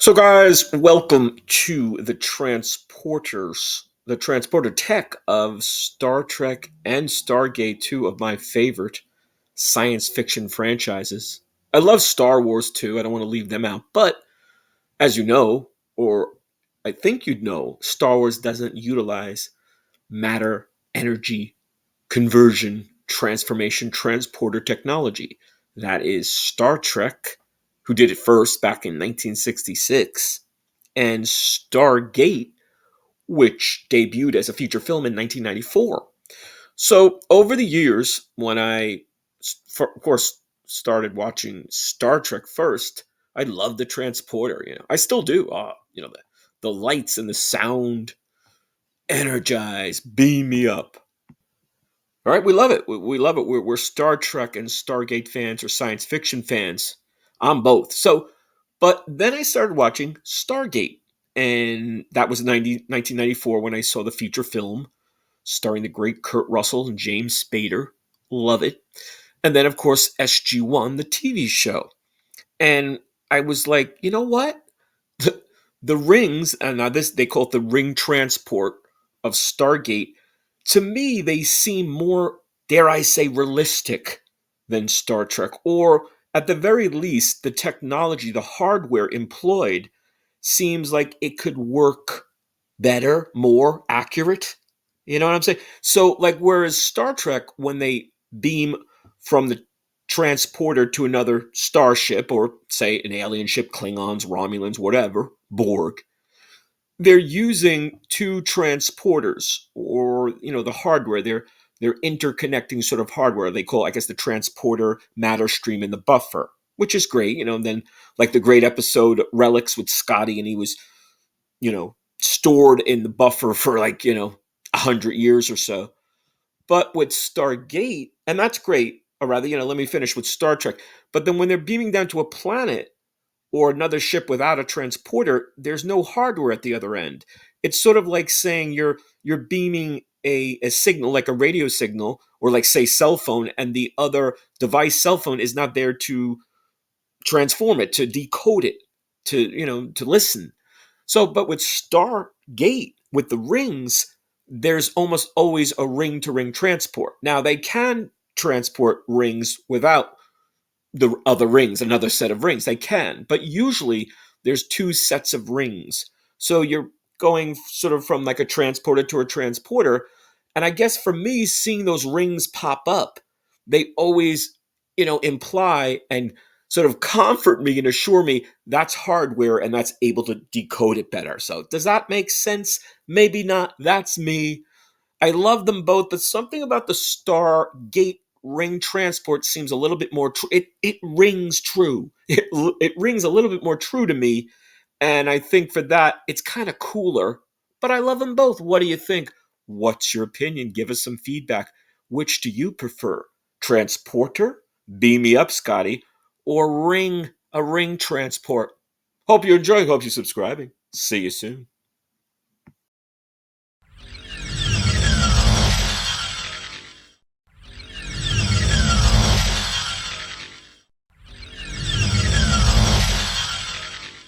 So, guys, welcome to the transporter tech of Star Trek and Stargate, two of my favorite science fiction franchises. I love Star Wars too, I don't want to leave them out, but as you know, or I think you'd know, Star Wars doesn't utilize matter, energy, conversion, transformation, transporter technology. That is Star Trek, who did it first back in 1966, and Stargate, which debuted as a feature film in 1994. So, over the years, when I, of course, started watching Star Trek first, I loved the transporter. I still do. The lights and the sound energize, beam me up. All right, we love it. We love it. We're Star Trek and Stargate fans or science fiction fans. I'm both. So, but then I started watching Stargate, and that was 1994 when I saw the feature film starring the great Kurt Russell and James Spader. Love it. And then, of course, SG-1, the TV show. And I was like, you know what? The rings, and now this they call it the ring transport of Stargate. To me, they seem more, dare I say, realistic than Star Trek, or at the very least, the technology, the hardware employed seems like it could work better, more accurate. You know what I'm saying? So, like, whereas Star Trek, when they beam from the transporter to another starship, or say an alien ship, Klingons, Romulans, whatever, Borg, they're using two transporters, or the hardware. They're interconnecting sort of hardware. They call, I guess, the transporter matter stream and the buffer, which is great. And then like the great episode Relics with Scotty, and he was stored in the buffer for like 100 years or so. But with Stargate, and that's great. Or rather, let me finish with Star Trek. But then when they're beaming down to a planet or another ship without a transporter, there's no hardware at the other end. It's sort of like saying you're beaming a signal, like a radio signal, or like say cell phone, and the other device, cell phone, is not there to transform it, to decode it, to listen. So, but with Stargate, with the rings, there's almost always a ring to ring transport. Now, they can transport rings without the other rings, another set of rings. They can, but usually there's two sets of rings. So you're going sort of from like a transporter to a transporter. And I guess for me, seeing those rings pop up, they always, imply and sort of comfort me and assure me that's hardware and that's able to decode it better. So does that make sense? Maybe not. That's me. I love them both, but something about the Stargate ring transport seems a little bit more true. It rings true. It rings a little bit more true to me, and I think for that it's kind of cooler. But I love them both. What do you think? What's your opinion? Give us some feedback. Which do you prefer? Transporter? Beam me up, Scotty, or ring transport? Hope you're enjoying. Hope you're subscribing. See you soon.